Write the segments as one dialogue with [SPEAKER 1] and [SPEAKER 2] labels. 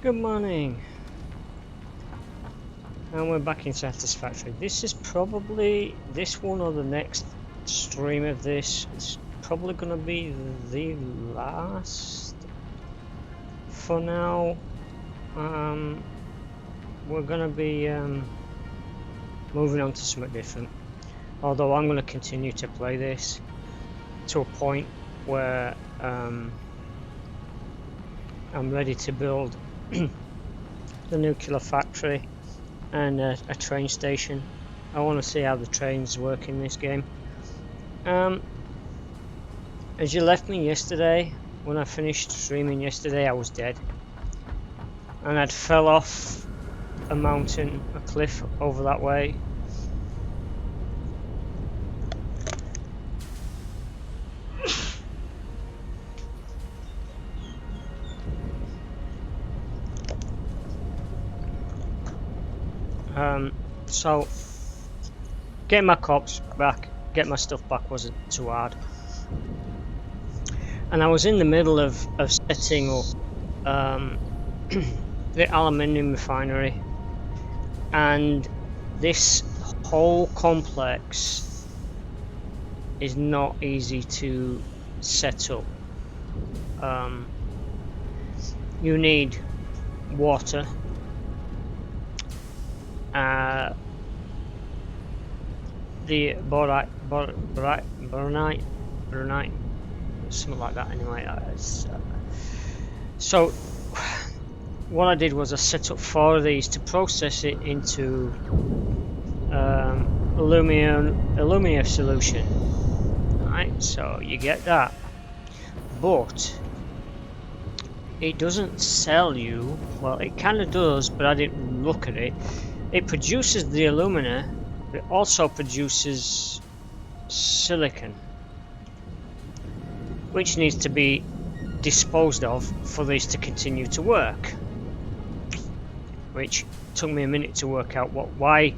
[SPEAKER 1] Good morning, and we're back in Satisfactory. This is probably this one or the next stream of this. It's probably going to be the last for now. We're going to be moving on to something different. Although I'm going to continue to play this to a point where I'm ready to build the nuclear factory and a train station. I want to see how the trains work in this game. As you left me yesterday, when I finished streaming yesterday, I was dead. And I'd fell off a mountain, a cliff over that way. So getting my corpse back, getting my stuff back wasn't too hard. And I was in the middle of setting up the aluminium refinery, and this whole complex is not easy to set up. You need water, the boronite, something like that. Anyway, so what I did was I set up 4 of these to process it into alumina solution. Right, so you get that, but it doesn't sell you. Well, it kind of does, but I didn't look at it. It produces the alumina, but it also produces silicon, which needs to be disposed of for these to continue to work, which took me a minute to work out why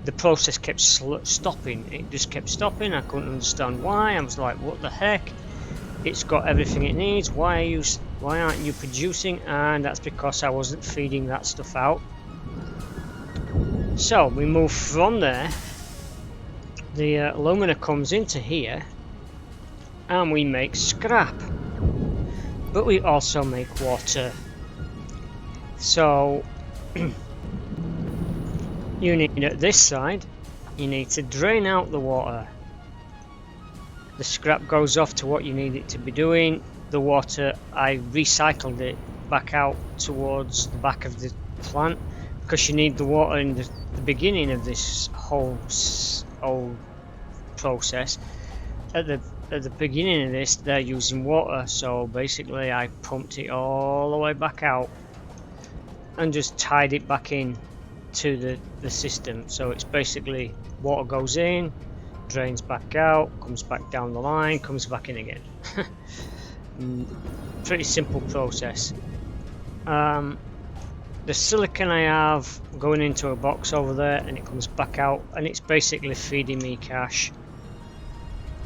[SPEAKER 1] the process kept stopping. It just kept stopping. I couldn't understand why. I was like, what the heck? It's got everything it needs. Why aren't you producing? And that's because I wasn't feeding that stuff out. So we move from there. The alumina comes into here, and we make scrap. But we also make water. So you need, at this side, you need to drain out the water. The scrap goes off to what you need it to be doing. The water, I recycled it back out towards the back of the plant, because you need the water in the beginning of this whole process. At the beginning of this, they're using water, so basically I pumped it all the way back out and just tied it back in to the system. So it's basically water goes in, drains back out, comes back down the line, comes back in again. Pretty simple process. The silicon I have going into a box over there, and it comes back out, and it's basically feeding me cash.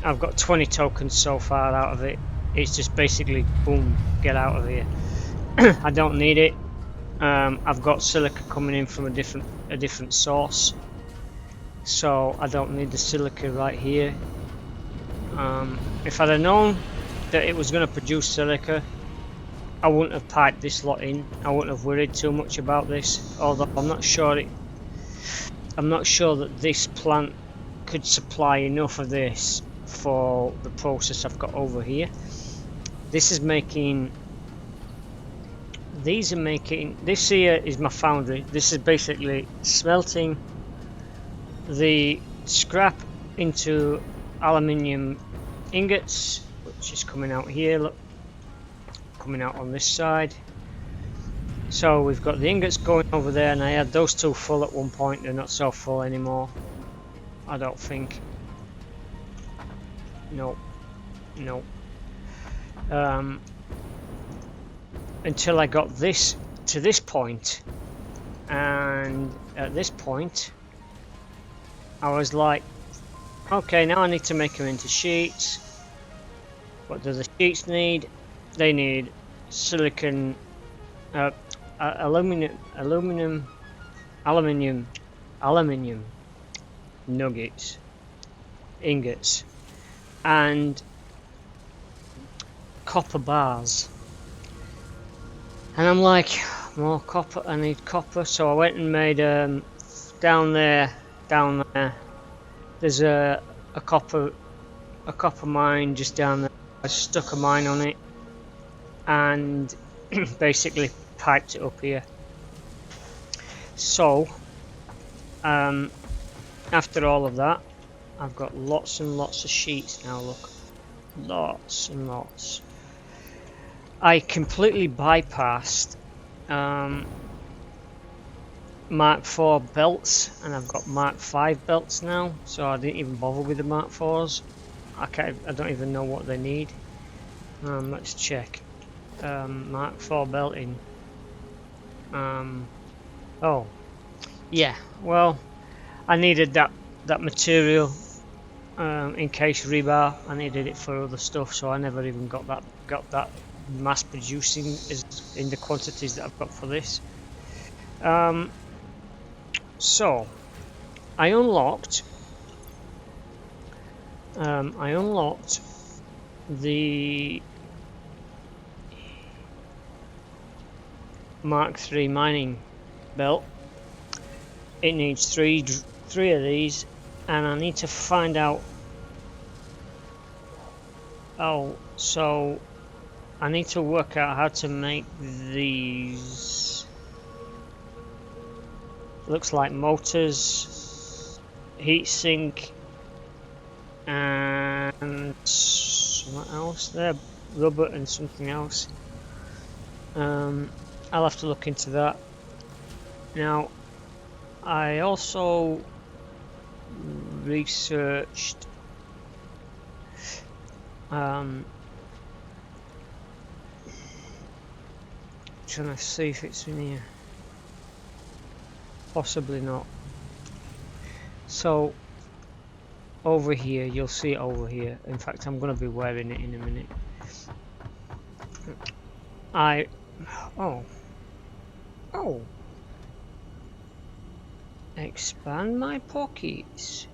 [SPEAKER 1] I've got 20 tokens so far out of it. It's just basically boom, get out of here. I don't need it. I've got silica coming in from a different source, so I don't need the silica right here. If I'd have known that it was going to produce silica, I wouldn't have piped this lot in. I wouldn't have worried too much about this. Although I'm not sure that this plant could supply enough of this for the process I've got over here. This is making. These are making. This here is my foundry. This is basically smelting the scrap into aluminium ingots, which is coming out here. Look, coming out on this side. So we've got the ingots going over there, and I had those 2 full at one point. They're not so full anymore, I don't think. No. Until I got this to this point, and at this point I was like, okay, now I need to make them into sheets. What do the sheets need? They need silicon aluminium nuggets, ingots, and copper bars. And I'm like, more copper, I need copper. So I went and made down there, there's a copper mine just down there. I stuck a mine on it and basically piped it up here. So after all of that, I've got lots and lots of sheets now. Look, lots and lots. I completely bypassed Mark IV belts, and I've got Mark V belts now, so I didn't even bother with the Mark IVs. I don't even know what they need. Let's check. Mark IV belting. Oh, yeah. Well, I needed that material in case rebar. I needed it for other stuff, so I never even got that mass producing in the quantities that I've got for this. So I unlocked the Mark III mining belt. It needs three of these, and I need to find out. Oh, so I need to work out how to make these. Looks like motors, heatsink, and what else there? Rubber and something else. I'll have to look into that. Now, I also researched trying to see if it's in here. Possibly not. So over here, you'll see it over here. In fact, I'm going to be wearing it in a minute. Oh, expand my pockets.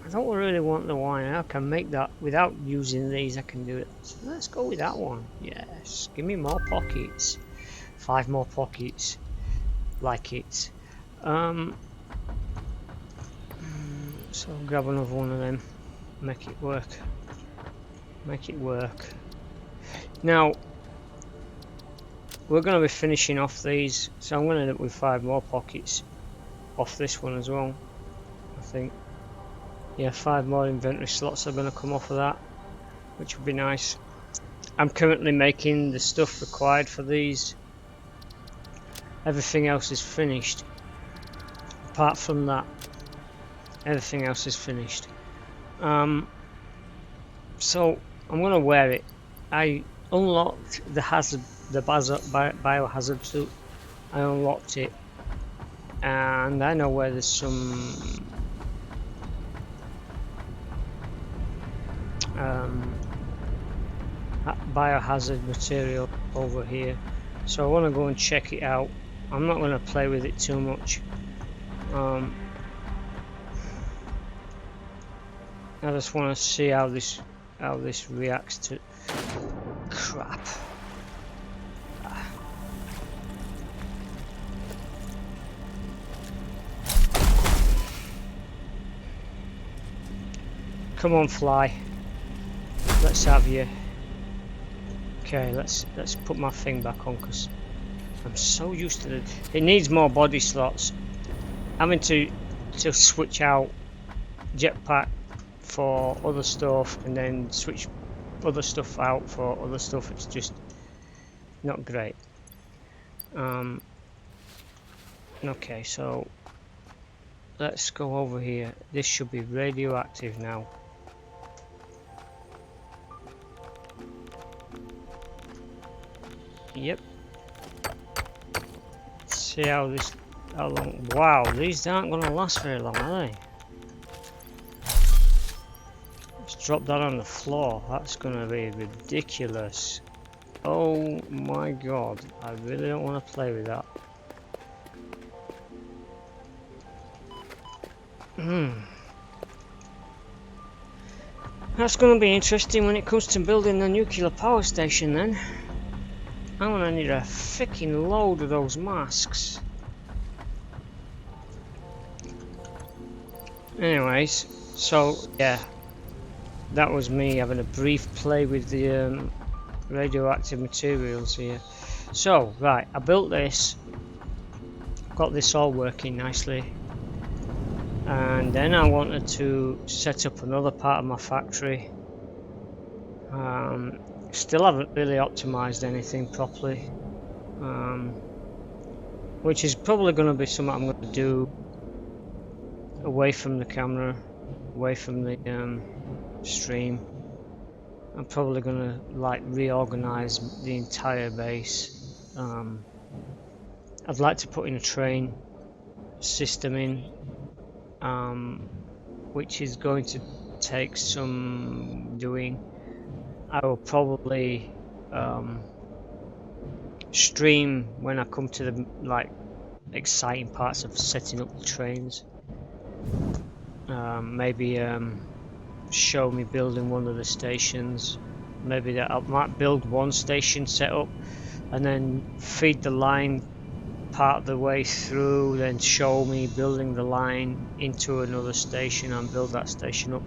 [SPEAKER 1] I don't really want the wine. I can make that without using these. I can do it. So let's go with that one. Yes, give me more pockets. 5 more pockets. Like it. So I'll grab another one of them. Make it work. Make it work. Now we're going to be finishing off these, so I'm going to end up with 5 more pockets off this one as well. I think. Yeah, 5 more inventory slots are going to come off of that, which would be nice. I'm currently making the stuff required for these. Everything else is finished. Apart from that, everything else is finished. So I'm going to wear it. I unlocked the biohazard suit. I unlocked it, and I know where there's some biohazard material over here, so I want to go and check it out. I'm not going to play with it too much. I just want to see how this reacts to crap. Come on, fly. Let's have you. Okay, let's put my thing back on because I'm so used to it. It needs more body slots. Having to switch out jetpack for other stuff and then switch other stuff out for other stuff. It's just not great. Okay, so let's go over here. This should be radioactive now. Yep. Let's see how long. Wow, these aren't going to last very long, are they? Let's Drop that on the floor. That's gonna be ridiculous. Oh my god, I really don't want to play with that. That's going to be interesting when it comes to building the nuclear power station then. I'm going to need a freaking load of those masks. Anyways, so yeah, that was me having a brief play with the radioactive materials here. So, right, I built this, got this all working nicely, and then I wanted to set up another part of my factory. Still haven't really optimized anything properly, which is probably going to be something I'm going to do away from the camera, away from the stream. I'm probably going to like reorganize the entire base. I'd like to put in a train system in, which is going to take some doing. I will probably stream when I come to the like exciting parts of setting up the trains. Maybe show me building one of the stations. Maybe that I might build one station set up and then feed the line part of the way through, then show me building the line into another station and build that station up.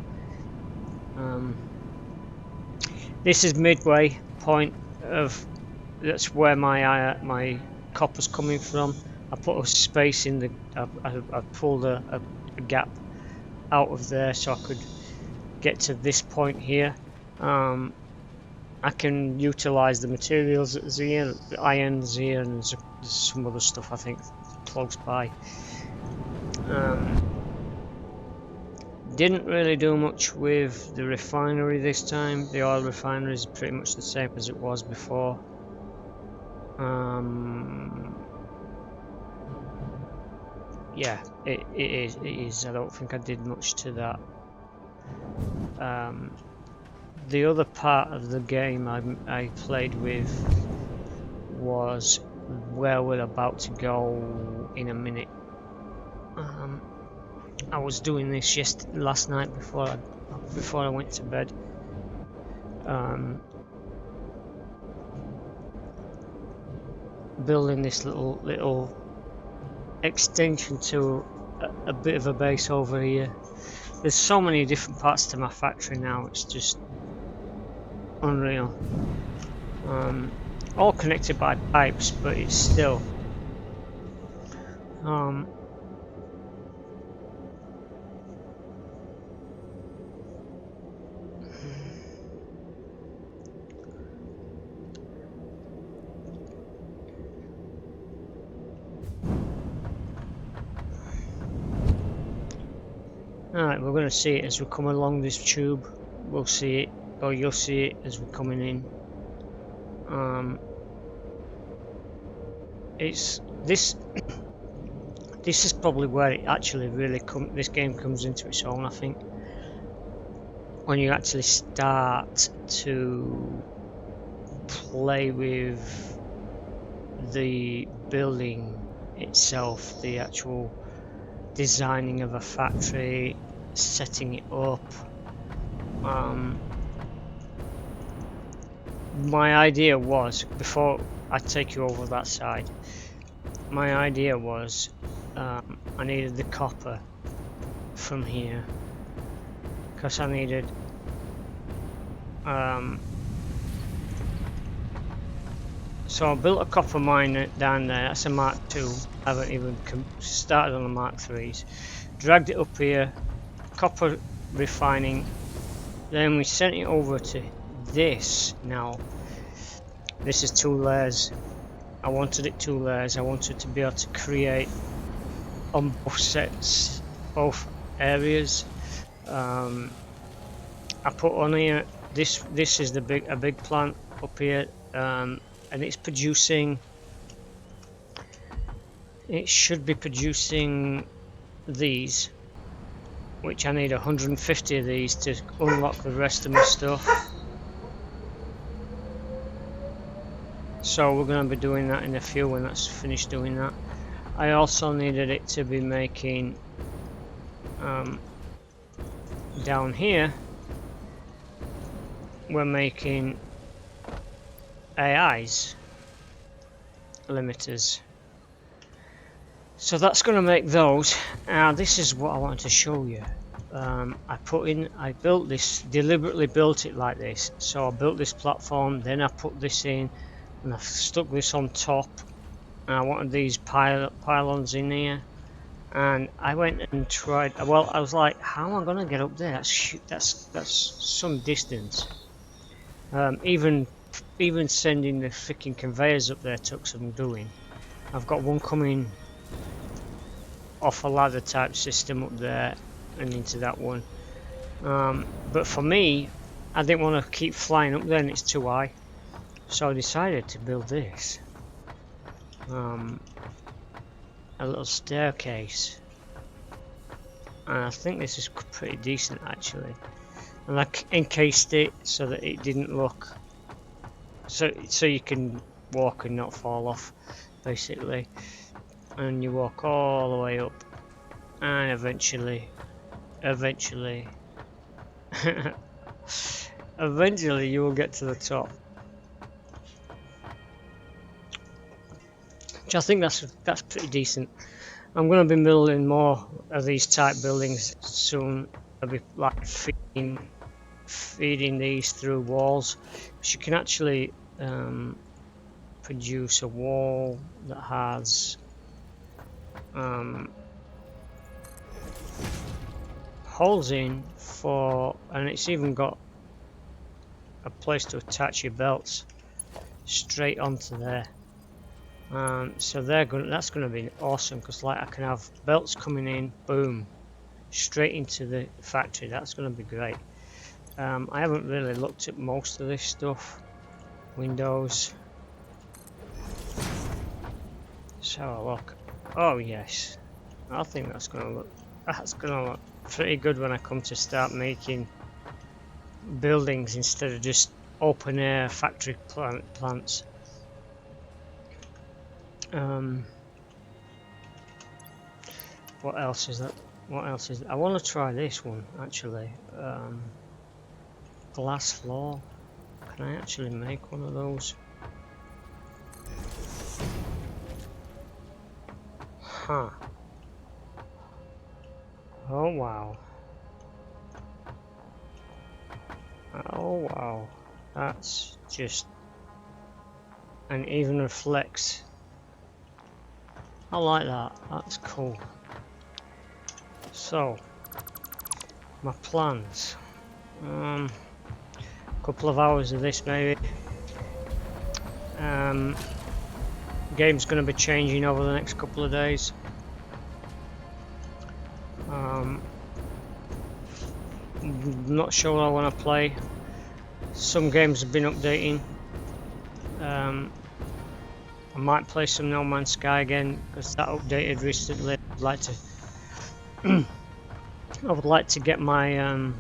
[SPEAKER 1] This is midway point of, that's where my copper's coming from. I put a space in the, I pulled a gap out of there so I could get to this point here. I can utilize the materials that's here, the iron's here, and there's some other stuff I think close by. Didn't really do much with the refinery this time. The oil refinery is pretty much the same as it was before. Yeah, it is. I don't think I did much to that. The other part of the game I played with was where we're about to go in a minute. I was doing this last night before I went to bed. Building this little extension to a bit of a base over here. There's so many different parts to my factory now, it's just unreal. All connected by pipes, but it's still alright, we're going to see it as we come along this tube. We'll see it, or you'll see it as we're coming in. It's this this is probably where it actually really this game comes into its own, I think, when you actually start to play with the building itself, the actual designing of a factory, setting it up. My idea was, before I take you over that side, my idea was I needed the copper from here because I needed so I built a copper mine down there. That's a Mark II. I haven't even started on the Mark IIIs. Dragged it up here, copper refining, then we sent it over to this. Now this is 2 layers. I wanted it 2 layers. I wanted to be able to create on both sets, both areas. I put on here, this is a big plant up here, and it's producing, it should be producing these, which I need 150 of these to unlock the rest of my stuff. So we're going to be doing that in a few when that's finished doing that. I also needed it to be making down here we're making AIs limiters, so that's going to make those. Now this is what I wanted to show you. I built this, deliberately built it like this. So I built this platform, then I put this in and I stuck this on top, and I wanted these pylons in here, and I went and tried. Well, I was like, how am I going to get up there? That's some distance. Even sending the freaking conveyors up there took some doing. I've got one coming off a ladder type system up there and into that one. But for me, I didn't want to keep flying up there and it's too high. So I decided to build this. A little staircase. And I think this is pretty decent actually. And I encased it so that it didn't look... So you can walk and not fall off, basically. And you walk all the way up. And eventually you will get to the top. Which I think that's pretty decent. I'm going to be building more of these type buildings soon. I'll be like feeding these through walls. So you can actually produce a wall that has holes in for, and it's even got a place to attach your belts straight onto there. So that's going to be awesome, because like I can have belts coming in, boom, straight into the factory. That's going to be great. I haven't really looked at most of this stuff. Windows. Let's have a look. Oh yes, I think that's going to look pretty good when I come to start making buildings instead of just open air factory plants. What else is that? I want to try this one actually. Glass floor. Can I actually make one of those? Huh. Oh wow. Oh wow. That's just... and even reflects. I like that. That's cool. So, my plans. Couple of hours of this maybe. Game's going to be changing over the next couple of days. Not sure what I want to play. Some games have been updating. I might play some No Man's Sky again because that updated recently. I'd like to I would like to get my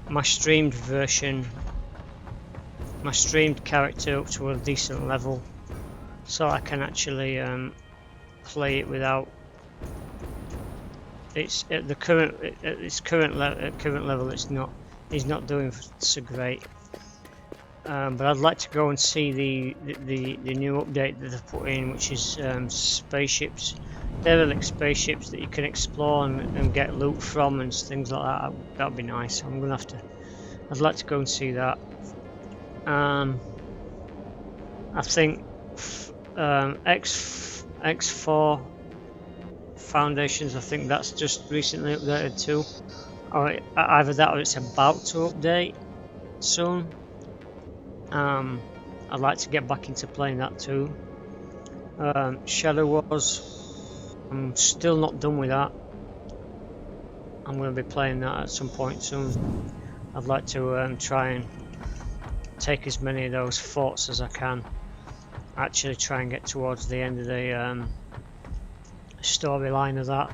[SPEAKER 1] my streamed version, my streamed character up to a decent level, so I can actually play it without. It's at the current level. It's not. He's not doing so great. But I'd like to go and see the new update that they've put in, which is spaceships. They're like spaceships that you can explore and get loot from and things like that. That'd be nice. I'm gonna have to. I'd like to go and see that. I think X4 Foundations. I think that's just recently updated too. Or either that or it's about to update soon. I'd like to get back into playing that too. Shadow Wars, I'm still not done with that. I'm going to be playing that at some point soon. I'd like to try and take as many of those forts as I can. Actually try and get towards the end of the storyline of that.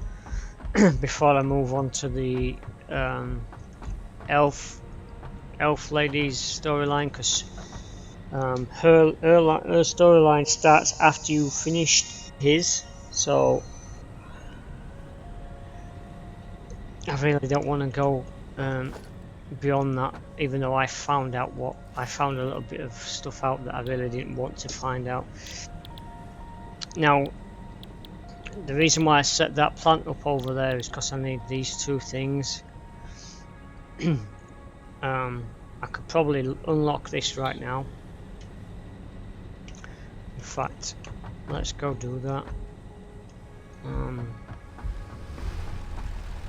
[SPEAKER 1] before I move on to the elf lady's storyline, because her storyline starts after you finished his, so I really don't want to go beyond that, even though I found a little bit of stuff out that I really didn't want to find out. Now, the reason why I set that plant up over there is because I need these two things. I could probably unlock this right now. In fact, let's go do that.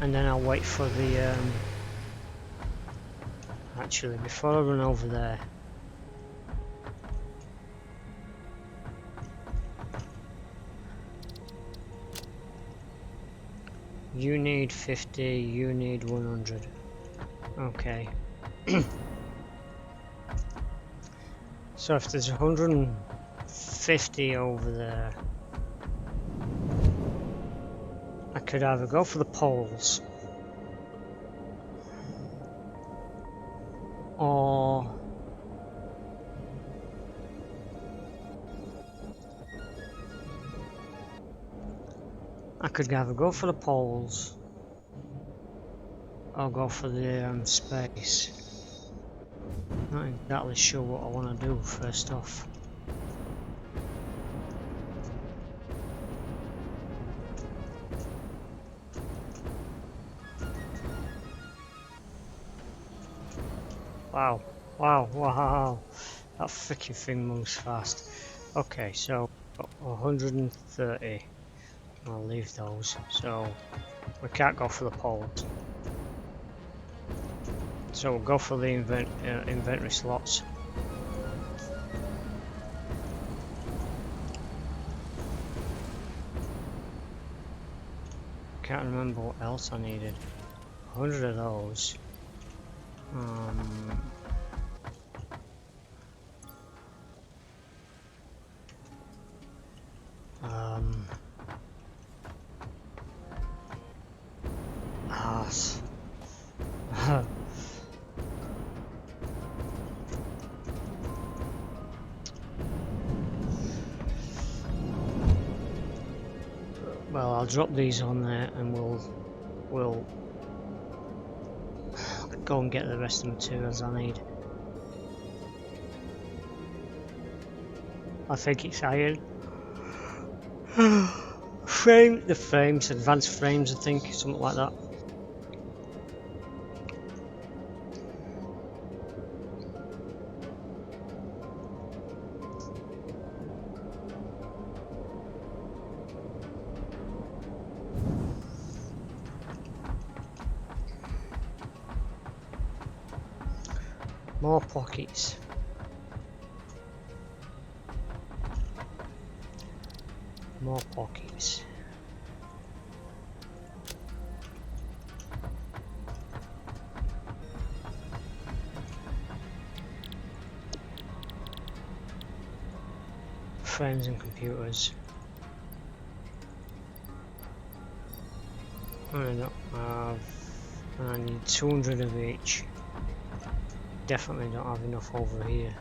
[SPEAKER 1] And then I'll wait for the actually, before I run over there, you need 50, you need 100. Okay. So if there's 150 over there, I could either go for the poles, or I could either go for the poles or go for the space. Not exactly sure what I want to do first off. Wow, wow, wow, that freaking thing moves fast. Okay, so 130, I'll leave those, so we can't go for the poles. So we'll go for the inventory slots. Can't remember what else I needed. 100 of those. Well, I'll drop these on there and we'll go and get the rest of the materials I need. I think it's iron. The frames, advanced frames, I think, something like that. More pockets. More pockets. Frames and computers. I need 200 of each. Definitely don't have enough over here.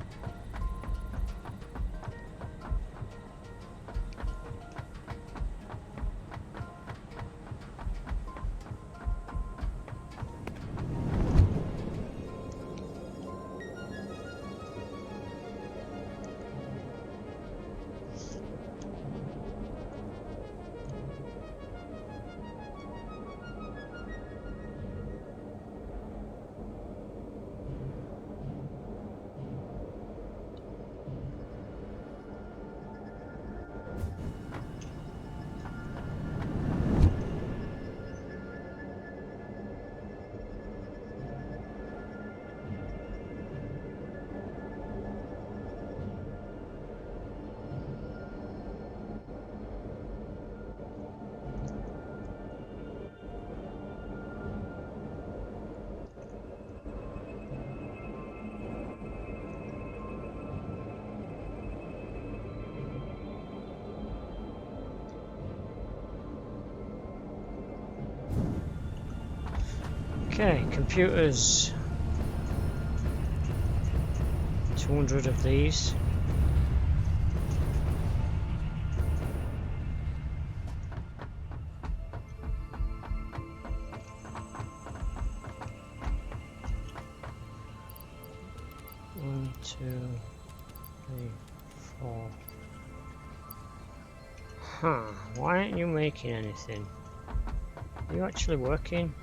[SPEAKER 1] Okay, computers. 200 of these. One, two, three, four. Huh, why aren't you making anything? Are you actually working?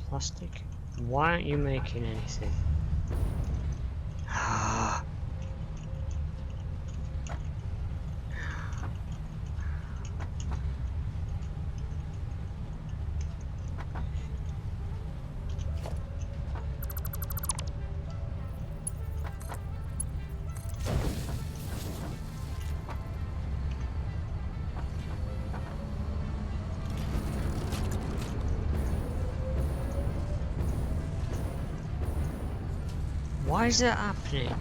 [SPEAKER 1] Plastic? Why aren't you making anything? Ah. Why is that happening?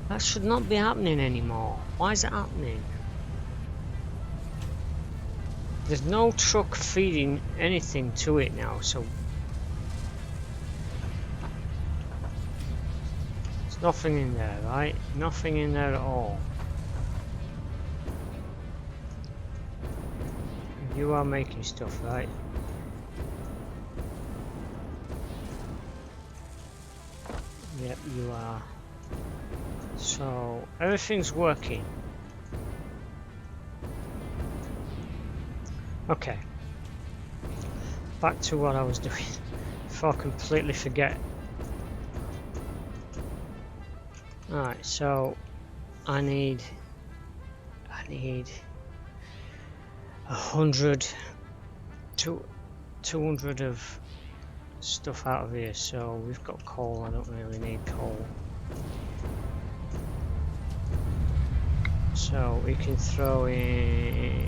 [SPEAKER 1] That should not be happening anymore. Why is it happening? There's no truck feeding anything to it now, so there's nothing in there, right? Nothing in there at all. You are making stuff, right? Yep, you are. So everything's working. Okay. Back to what I was doing before I completely forget. Alright, so I need 100 to 200 of stuff out of here. So we've got coal. I don't really need coal. So we can throw in,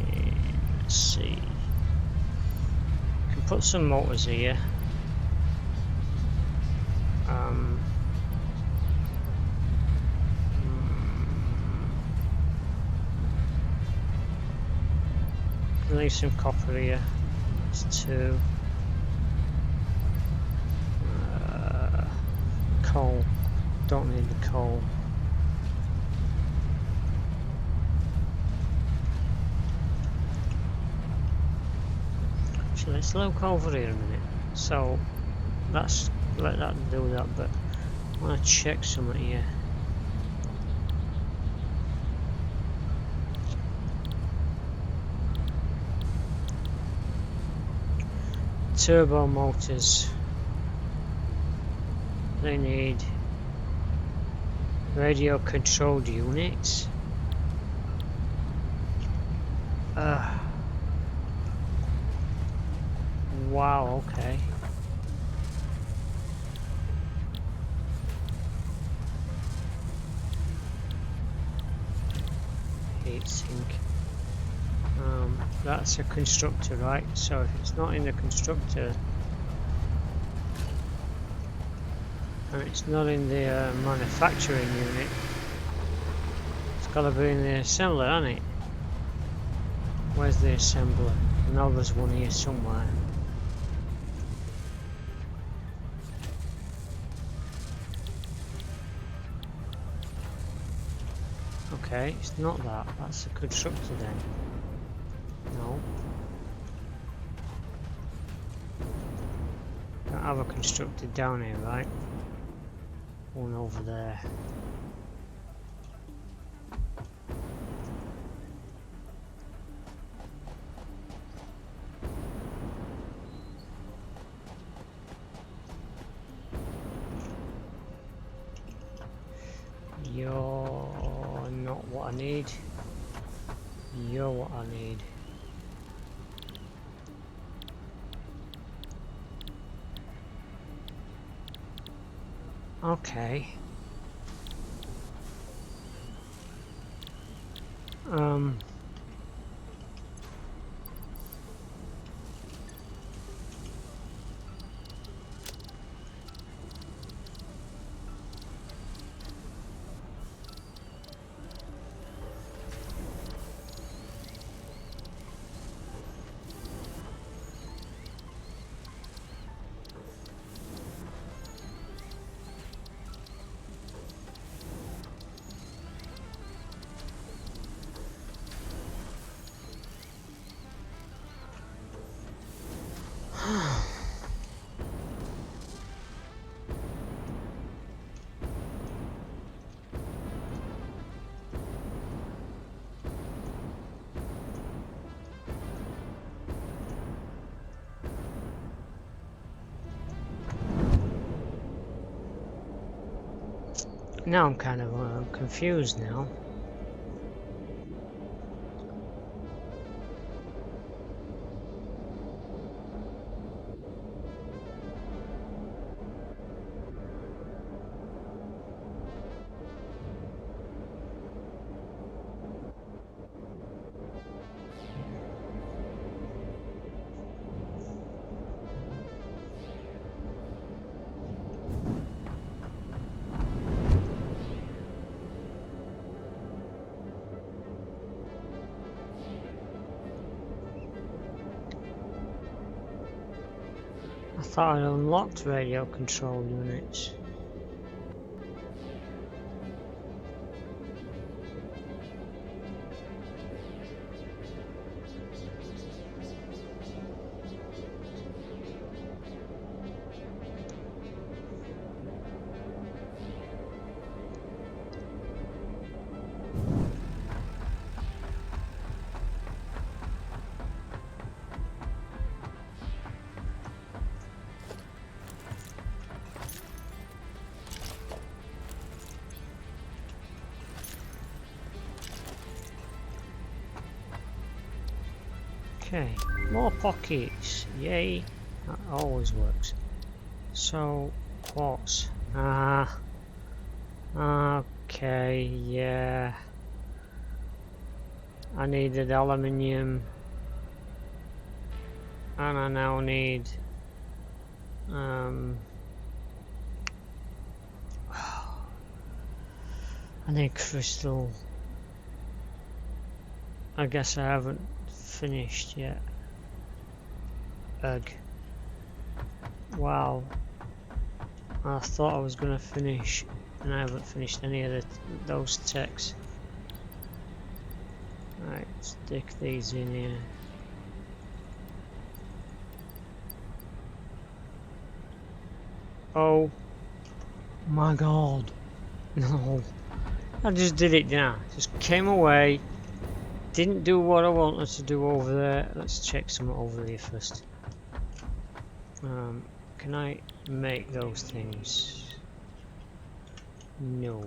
[SPEAKER 1] let's see, we can put some motors here. Leave some copper here. It's 2. Coal. Don't need the coal. So let's look over here a minute. So let's let that do that, but I want to check something here. Turbo motors. They need radio controlled units. Wow, okay. Heatsink. That's a constructor, right? So if it's not in the constructor, and it's not in the manufacturing unit, it's got to be in the assembler, hasn't it? Where's the assembler? I know there's one here somewhere. Okay, it's not that. That's a constructor then. No. Don't have a constructor down here, right? One over there. You're not what I need. You're what I need. Okay. Now I'm kind of confused now. I thought I'd unlocked radio control units. Okay, more pockets, yay, that always works. So, quartz, okay, yeah, I needed aluminium, and I now need, I need crystal. I guess I haven't finished yet. Ugh. Wow. I thought I was going to finish, and I haven't finished any of those techs. Right, stick these in here. Oh my god. No. I just did it now. Just came away. Didn't do what I wanted to do over there. Let's check something over here first. Can I make those things? No.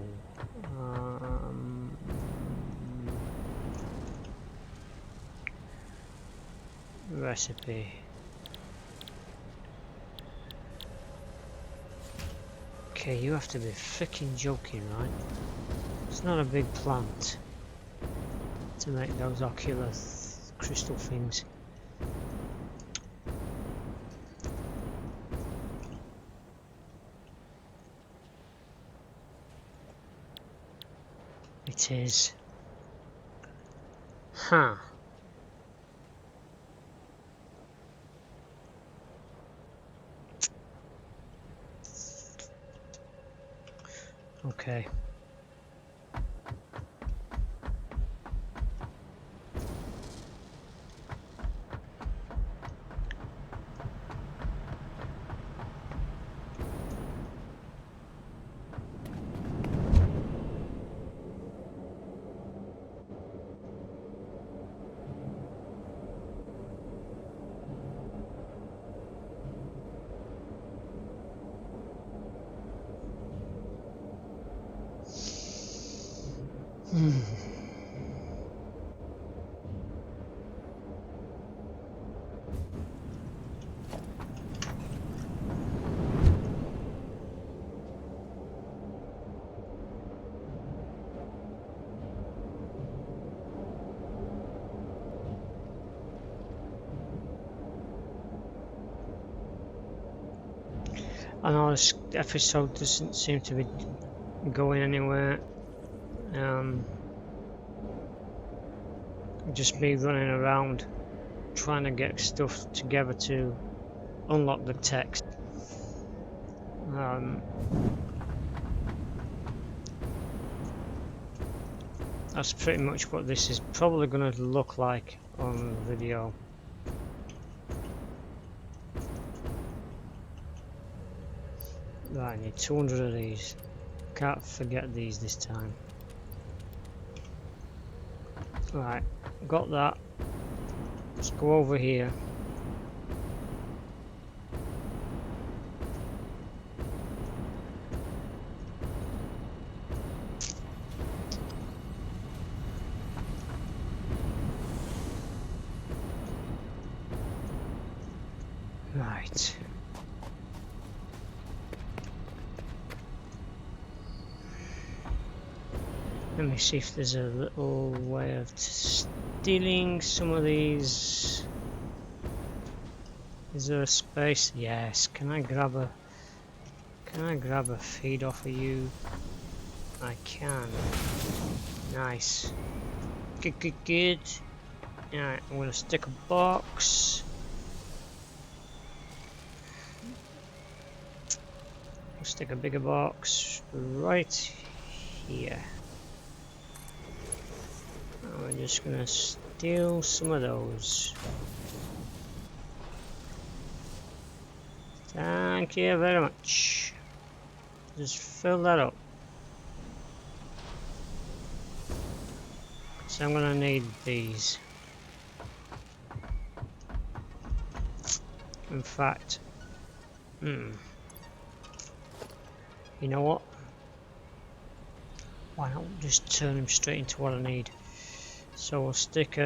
[SPEAKER 1] Recipe. Okay, you have to be freaking joking, right? It's not a big plant to make those ocular crystal things. It is. Huh. Okay. I know this episode doesn't seem to be going anywhere. Just me running around trying to get stuff together to unlock the text. That's pretty much what this is probably going to look like on video. Right, I need 200 of these. Can't forget these this time. Right, got that. Let's go over here. Right. Let me see if there's a little way of stealing some of these. Is there a space? Yes. Can I grab a feed off of you? I can. Nice. Good, good, good. Alright, I'm gonna stick a box. I'll stick a bigger box right here. And we're just gonna steal some of those. Thank you very much. Just fill that up. So I'm gonna need these. In fact, you know what? Why not just turn them straight into what I need? So we'll stick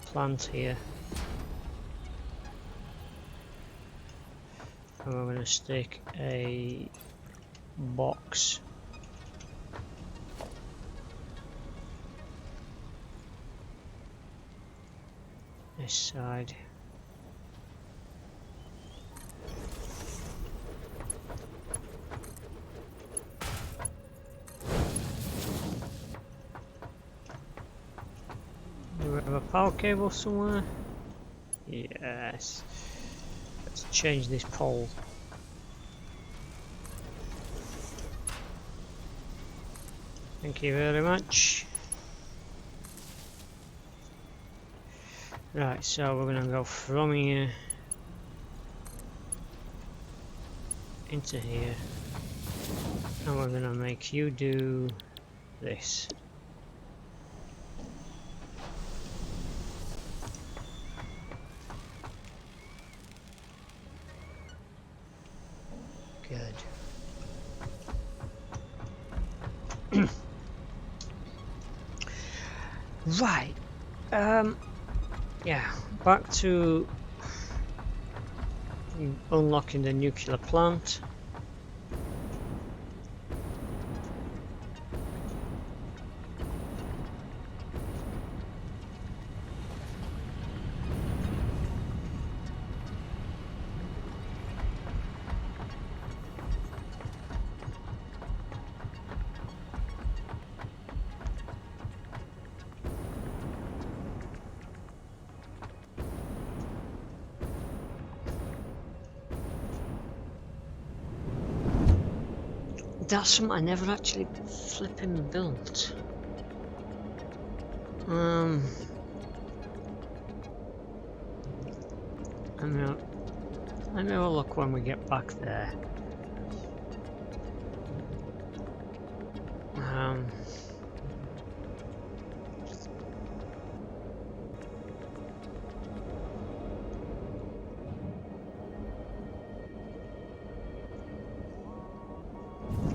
[SPEAKER 1] plant here. And we're going to stick a box. This side. Do we have a power cable somewhere? Yes. Let's change this pole. Thank you very much. Right, so we're going to go from here into here, and we're going to make you do this. Good. Right. Yeah, back to unlocking the nuclear plant. That's something I never actually flipping built. Let me have a look when we get back there.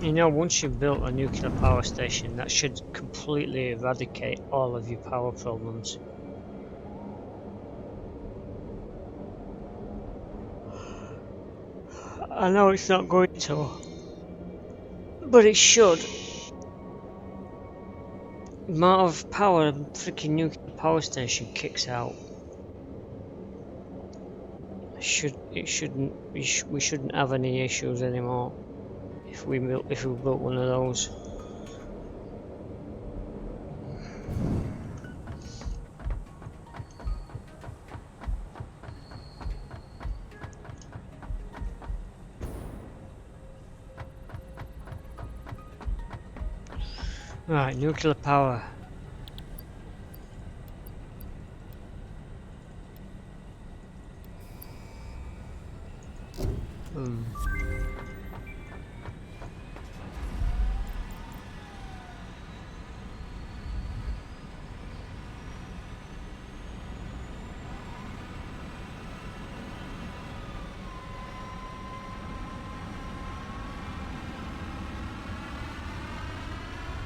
[SPEAKER 1] You know, once you've built a nuclear power station, that should completely eradicate all of your power problems. I know it's not going to, but it should. The amount of power a freaking nuclear power station kicks out. We shouldn't have any issues anymore if we built one of those. Right, nuclear power.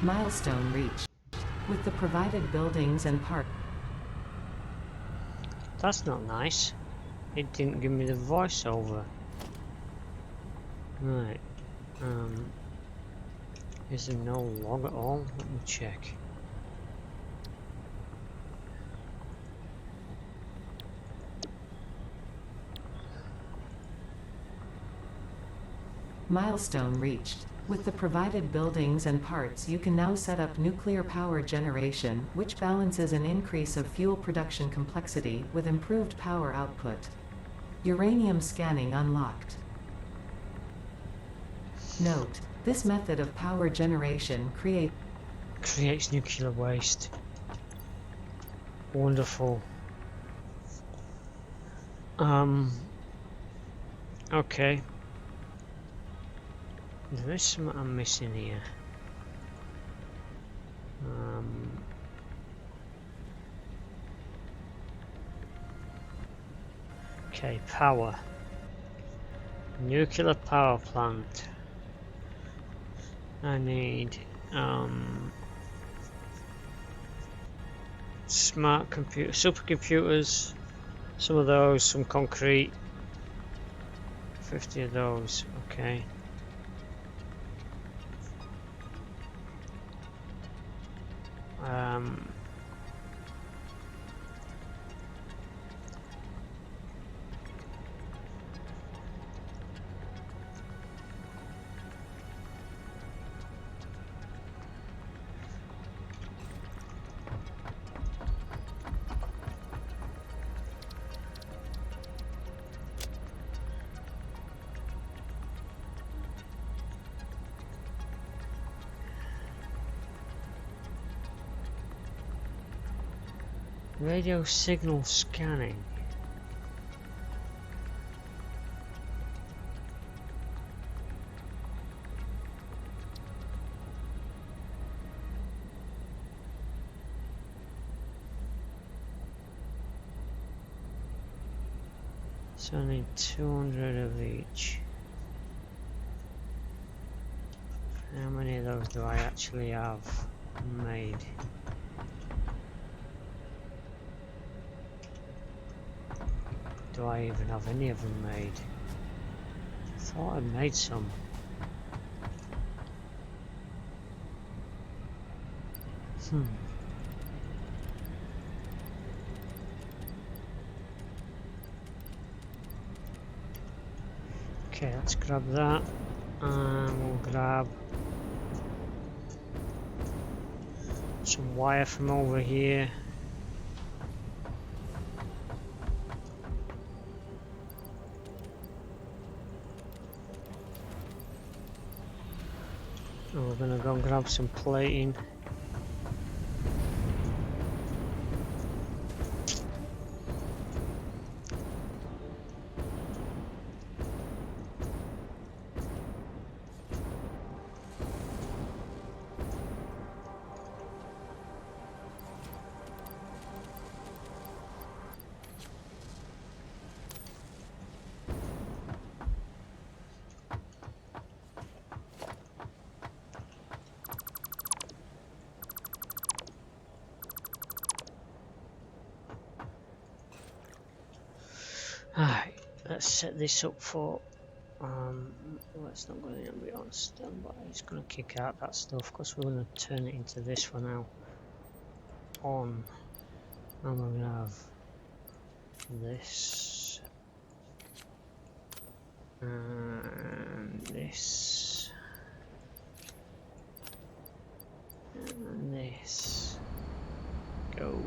[SPEAKER 2] Milestone reached. With the provided buildings and park.
[SPEAKER 1] That's not nice. It didn't give me the voiceover. Right. Is there no log at all? Let me check.
[SPEAKER 2] Milestone reached. With the provided buildings and parts, you can now set up nuclear power generation, which balances an increase of fuel production complexity with improved power output. Uranium scanning unlocked. Note: this method of power generation
[SPEAKER 1] Creates nuclear waste. Wonderful. Okay. There is something I'm missing here. Okay, power. Nuclear power plant. I need smart computer, supercomputers, some of those, some concrete, 50 of those, okay. Radio signal scanning. So I need 200 of each. How many of those do I actually have made? Do I even have any of them made? I thought I made some. Okay, let's grab that, and we'll grab some wire from over here. And we're gonna go and grab some plating. Alright, let's set this up for let's not go in be on standby. It's gonna kick out that stuff because we're gonna turn it into this for now. On, and we're gonna have this and this and this. Go.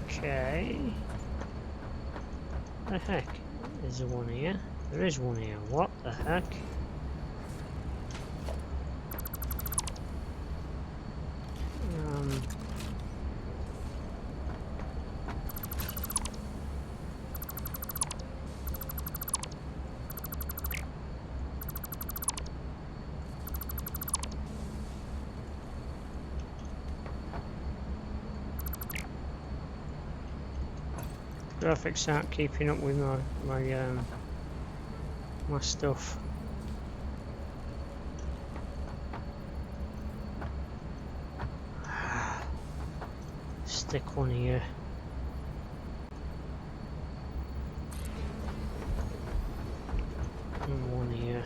[SPEAKER 1] Okay. The heck? Is there one here? There is one here. What the heck? Um, graphics aren't keeping up with my stuff. Stick one here. And one here.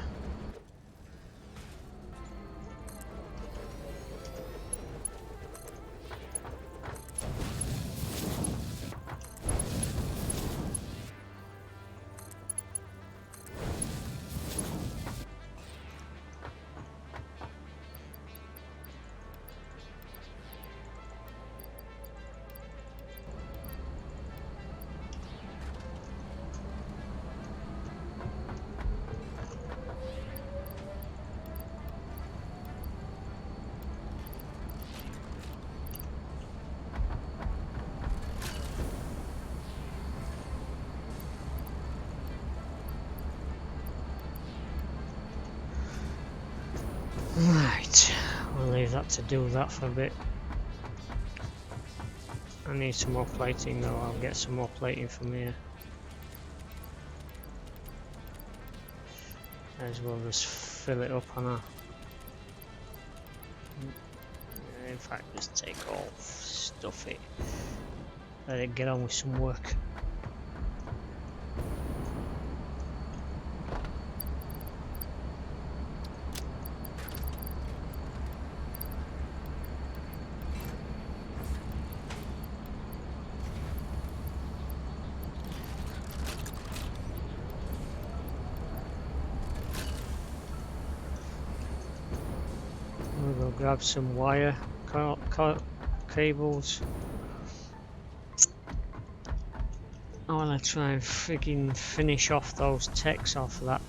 [SPEAKER 1] Right, I'll leave that to do that for a bit. I need some more plating though, I'll get some more plating from here. Might as well just fill it up on a... In fact, just take all, stuff it, let it get on with some work. We'll grab some wire cables. I want to try and friggin' finish off those techs off of that.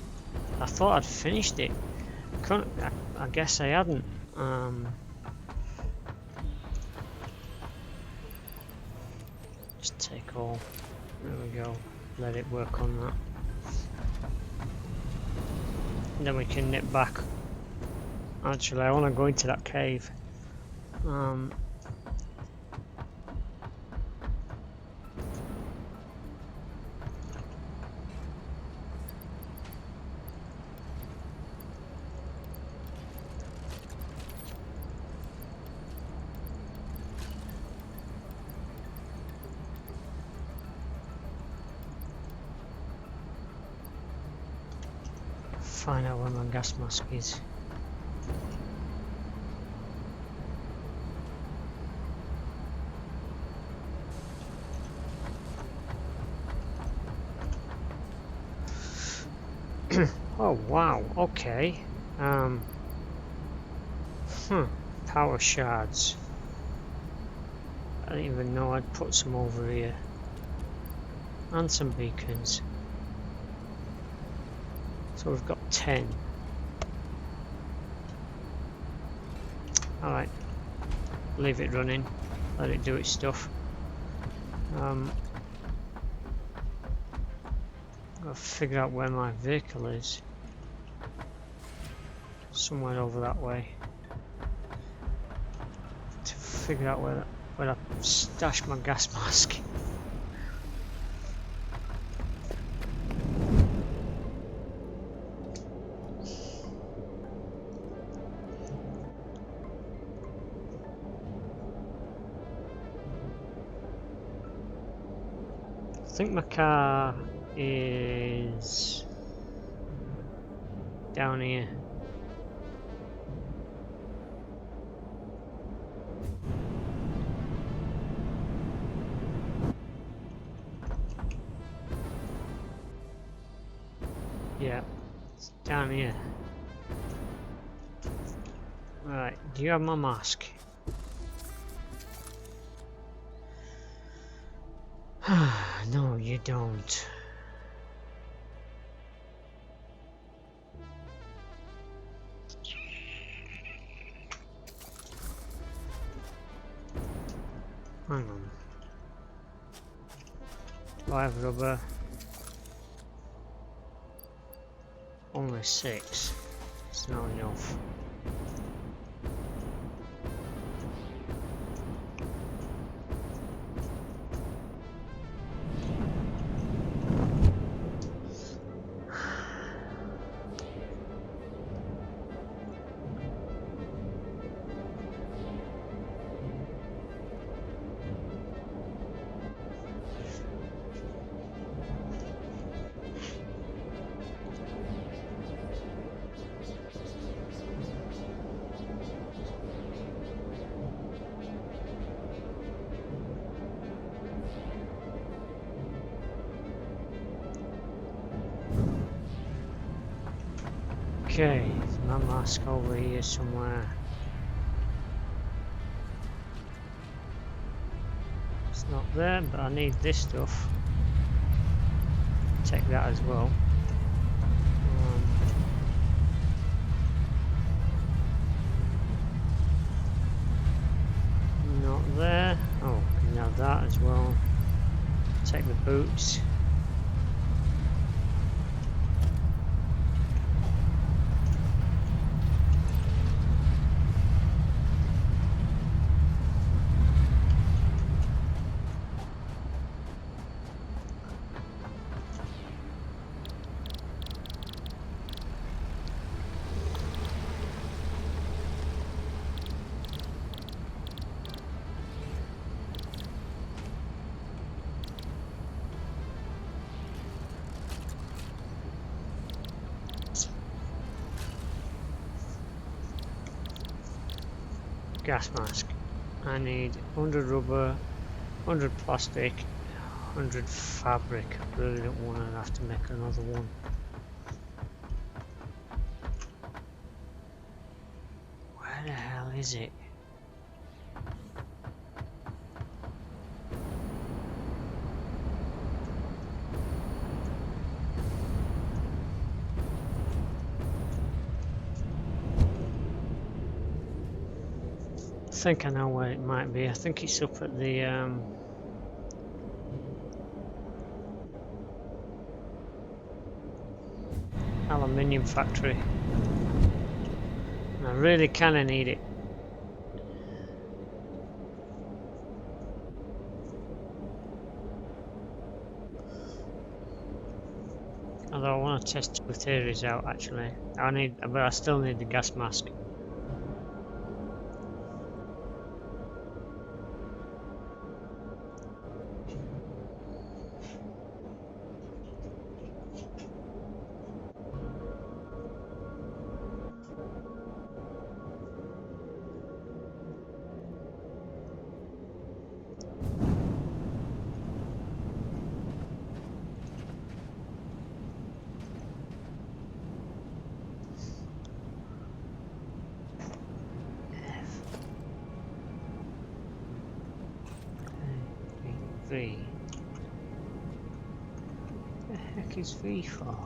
[SPEAKER 1] I thought I'd finished it. I guess I hadn't. Just take all. There we go. Let it work on that. And then we can nip back. Actually, I want to go into that cave. Find out where my gas mask is. Oh wow, okay. Power shards. I didn't even know I'd put some over here. And some beacons. So we've got 10. Alright. Leave it running. Let it do its stuff. Gotta figure out where my vehicle is. Somewhere over that way. To figure out where I stashed my gas mask. I think my car is down here. Yeah, it's down here. Right, do you have my mask? No, you don't. 5 rubber. Only 6. It's not enough. Okay, there's my mask over here somewhere. It's not there, but I need this stuff. Take that as well. Not there. Oh, now that as well. Take the boots. Gas mask. I need 100 rubber, 100 plastic, 100 fabric. I really don't want to have to make another one. Where the hell is it? I think I know where it might be. I think it's up at the aluminium factory. And I really kinda need it. Although I want to test 2 theories out actually. But I still need the gas mask. V. What the heck is V for?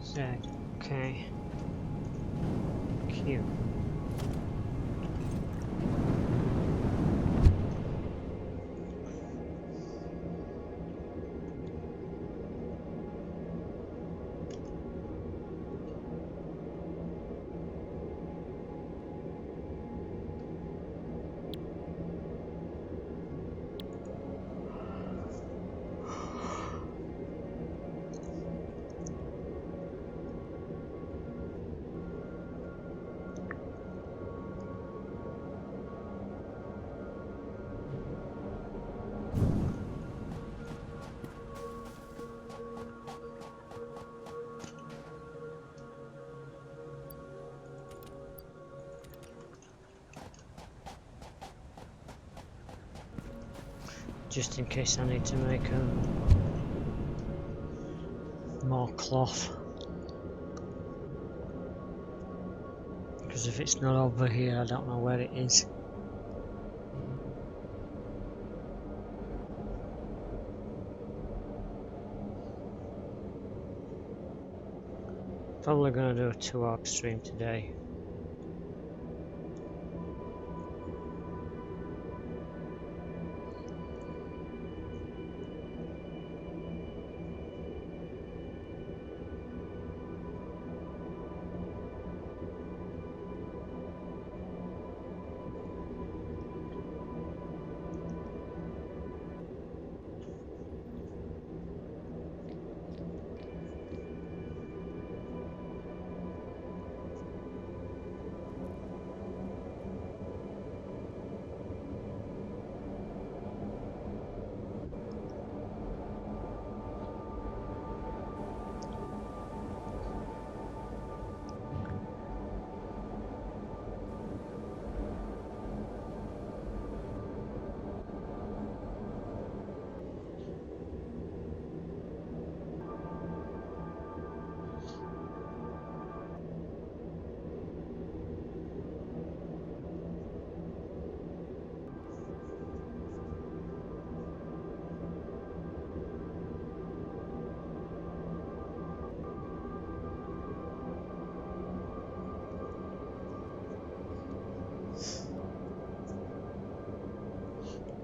[SPEAKER 1] Z. Okay. Q. Just in case I need to make more cloth. Because if it's not over here, I don't know where it is. Probably going to do a 2-hour stream today.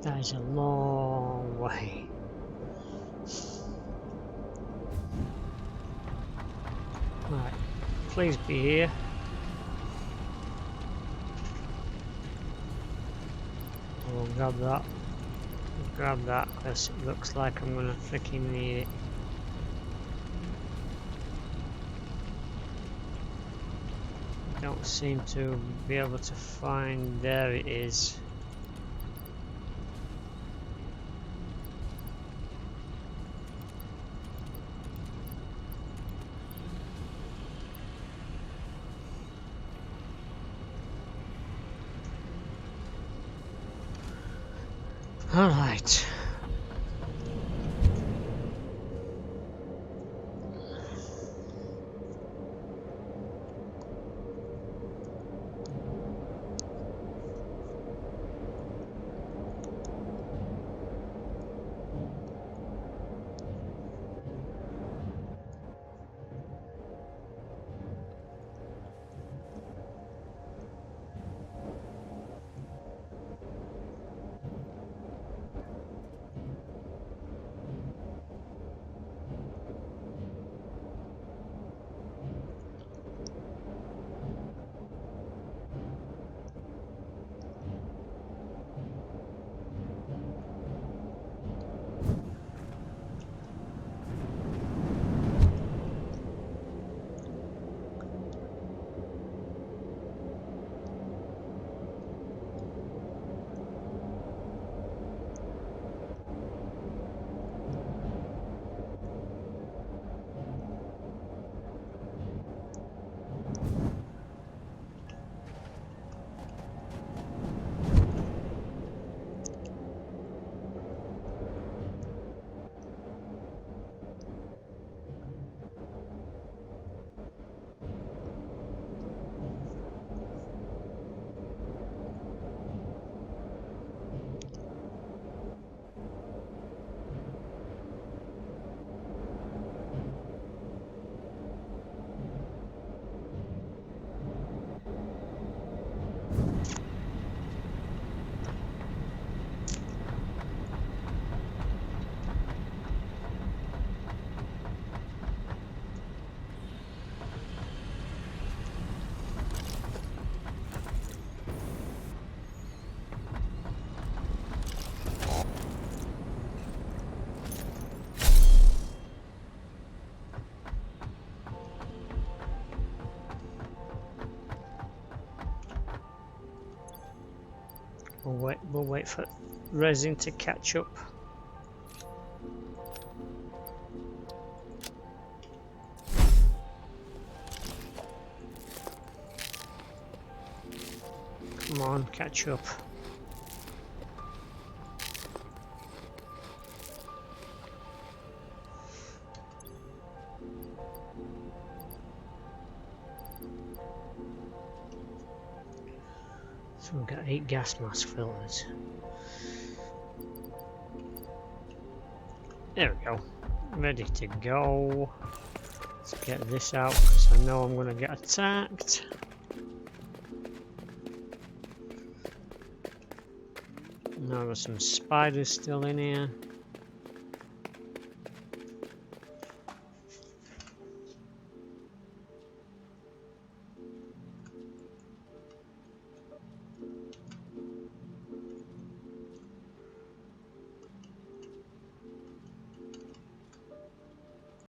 [SPEAKER 1] That is a long way. Right, please be here. I will grab that. Grab that because it looks like I'm gonna freaking need it. Don't seem to be able to find. There it is. All right. We'll wait for resin to catch up. Come on, catch up. So we've got 8 gas mask filters. There we go. Ready to go. Let's get this out because I know I'm going to get attacked. Now I've got some spiders still in here.